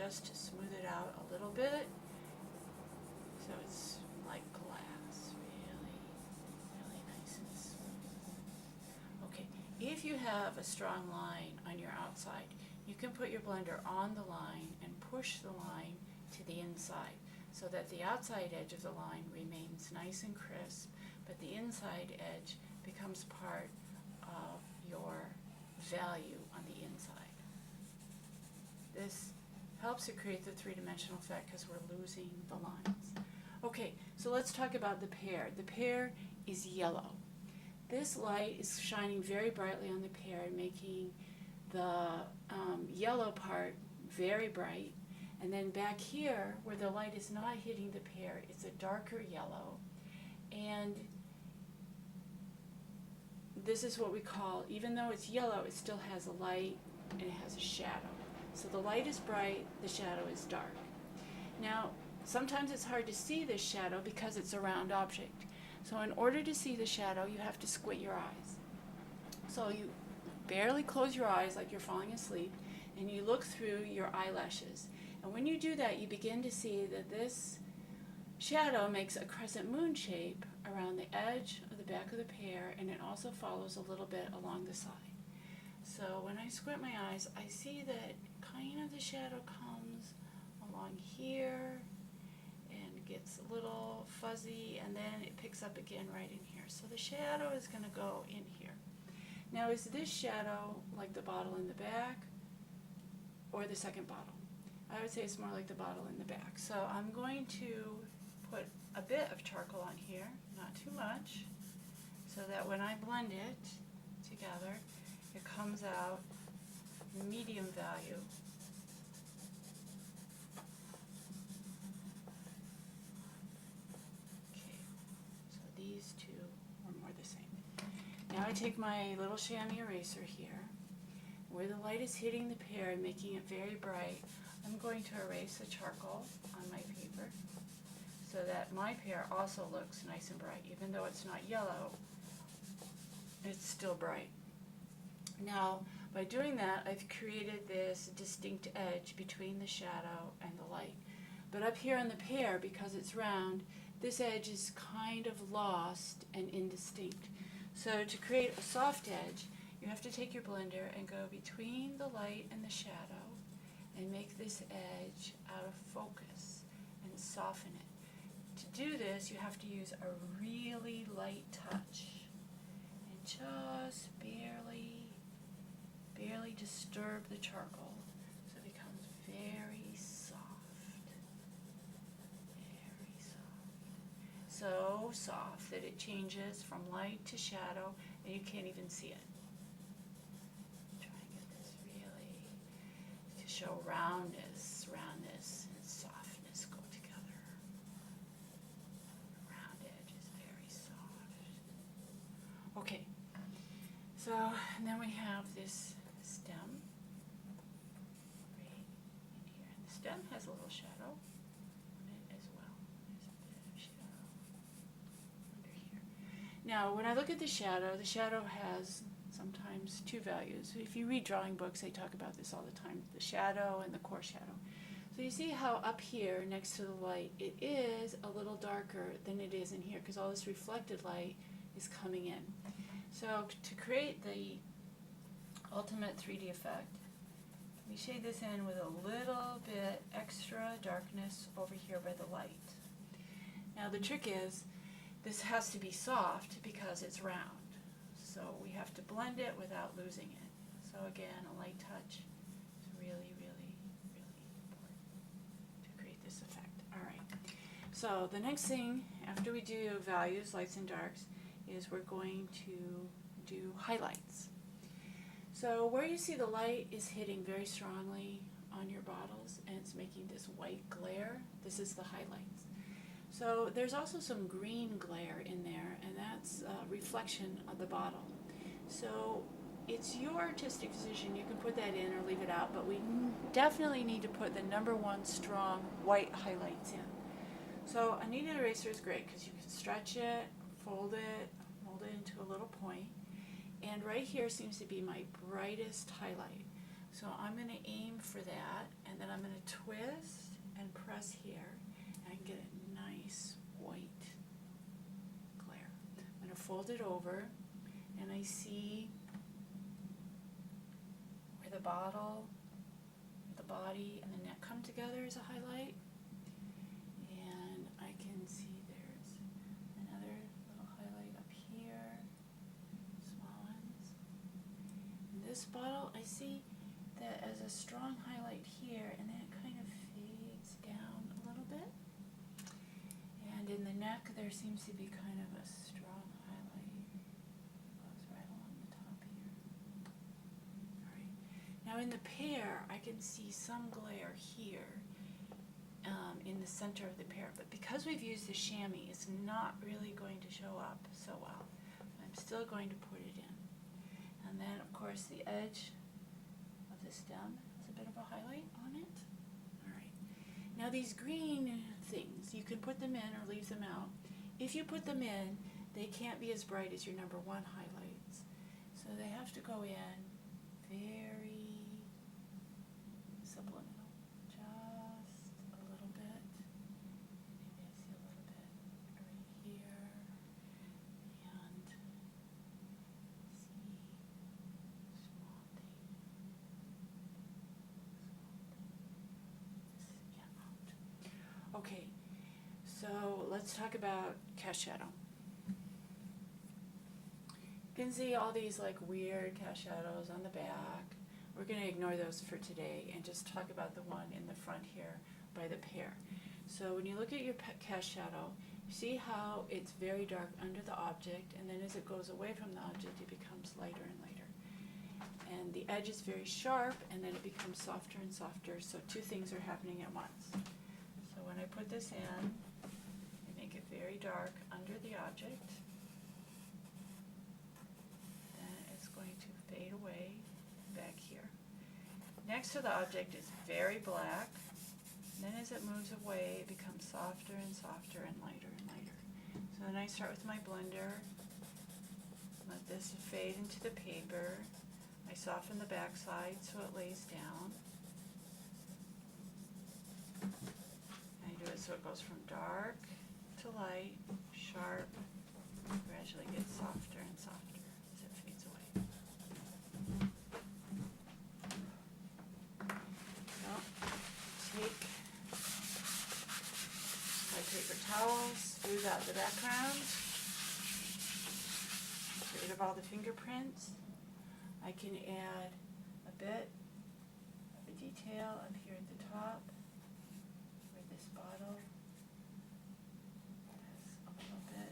just to smooth it out a little bit so it's like glass, really, really nice and smooth. Okay, if you have a strong line on your outside, you can put your blender on the line and push the line to the inside so that the outside edge of the line remains nice and crisp, but the inside edge becomes part of your value on the inside. This helps to create the three-dimensional effect because we're losing the lines. Okay, so let's talk about the pear. The pear is yellow. This light is shining very brightly on the pear, making the yellow part very bright. And then back here, where the light is not hitting the pear, it's a darker yellow. And this is what we call, even though it's yellow, it still has a light and it has a shadow. So the light is bright, the shadow is dark. Now, sometimes it's hard to see this shadow because it's a round object. So in order to see the shadow, you have to squint your eyes. So you barely close your eyes like you're falling asleep, and you look through your eyelashes. And when you do that, you begin to see that this shadow makes a crescent moon shape around the edge of the back of the pear, and it also follows a little bit along the side. So when I squint my eyes, I see that kind of the shadow comes along here and gets a little fuzzy, and then it picks up again right in here. So the shadow is going to go in here. Now, is this shadow like the bottle in the back or the second bottle? I would say it's more like the bottle in the back. So I'm going to put a bit of charcoal on here, not too much, so that when I blend it together, it comes out medium value. Okay, so these two are more the same. Now I take my little chamois eraser here, where the light is hitting the pear and making it very bright. I'm going to erase the charcoal on my paper so that my pear also looks nice and bright. Even though it's not yellow, it's still bright. Now, by doing that, I've created this distinct edge between the shadow and the light. But up here on the pear, because it's round, this edge is kind of lost and indistinct. So to create a soft edge, you have to take your blender and go between the light and the shadow and make this edge out of focus and soften it. To do this, you have to use a really light touch and just barely disturb the charcoal so it becomes very soft. Very soft. So soft that it changes from light to shadow and you can't even see it. Try and get this really to show roundness and softness go together. The round edge is very soft. Okay, so and then we have this stem right in here. And the stem has a little shadow on it as well. There's a bit of shadow under here. Now, when I look at the shadow has sometimes two values. If you read drawing books, they talk about this all the time, the shadow and the core shadow. So you see how up here next to the light, it is a little darker than it is in here because all this reflected light is coming in. So to create the ultimate 3D effect, we shade this in with a little bit extra darkness over here by the light. Now the trick is, this has to be soft because it's round. So we have to blend it without losing it. So again, a light touch is really, really, really important to create this effect. All right. So the next thing, after we do values, lights and darks, is we're going to do highlights. So where you see the light is hitting very strongly on your bottles and it's making this white glare, this is the highlights. So there's also some green glare in there, and that's a reflection of the bottle. So it's your artistic decision. You can put that in or leave it out, but we definitely need to put the #1 strong white highlights in. So a kneaded eraser is great because you can stretch it, fold it, mold it into a little point. And right here seems to be my brightest highlight. So I'm going to aim for that, and then I'm going to twist and press here and get a nice white glare. I'm going to fold it over, and I see where the bottle, the body, and the neck come together as a highlight. And I can see there's another little highlight up here, small ones. And this bottle, I see that as a strong highlight here, and then it kind of fades down a little bit. And in the neck, there seems to be kind of a strong highlight. It goes right along the top here. All right. Now in the pear, I can see some glare here in the center of the pear, but because we've used the chamois, it's not really going to show up so well. I'm still going to put it in. And then, of course, the edge of the stem has a bit of a highlight on it. All right. Now these green things, you can put them in or leave them out. If you put them in, they can't be as bright as your number 1 highlights. So they have to go in very subliminal, just a little bit. Maybe I see a little bit right here, and see small thing. Okay, so let's talk about cast shadow. You can see all these like weird cast shadows on the back. We're going to ignore those for today and just talk about the one in the front here by the pear. So when you look at your cast shadow, you see how it's very dark under the object, and then as it goes away from the object, it becomes lighter and lighter. And the edge is very sharp, and then it becomes softer and softer, so 2 things are happening at once. So when I put this in, I make it very dark under the object. Then it's going to fade away back here. Next to the object is very black. Then as it moves away, it becomes softer and softer and lighter and lighter. So then I start with my blender, let this fade into the paper. I soften the back side so it lays down. I do it so it goes from dark to light, sharp, gradually gets softer and softer as it fades away. Now, take my paper towel, smooth out the background, get rid of all the fingerprints. I can add a bit of a detail up here at the top where this bottle has a little bit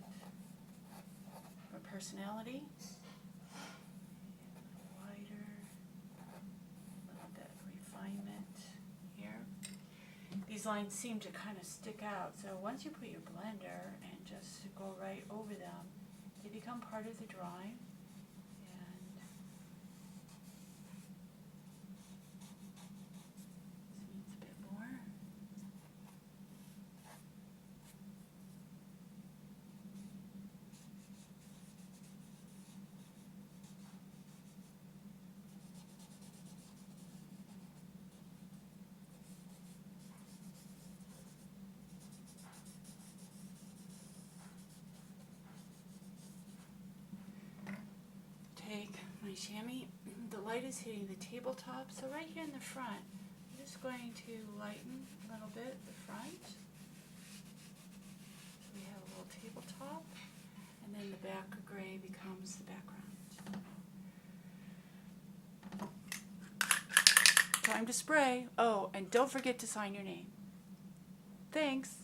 of personality. A little wider, a little bit of refinement here. These lines seem to kind of stick out, so once you put your blender and just go right over them, they become part of the drawing. Take my chamois, the light is hitting the tabletop, so right here in the front, I'm just going to lighten a little bit the front. So we have a little tabletop, and then the back gray becomes the background. Time to spray. Oh, and don't forget to sign your name. Thanks.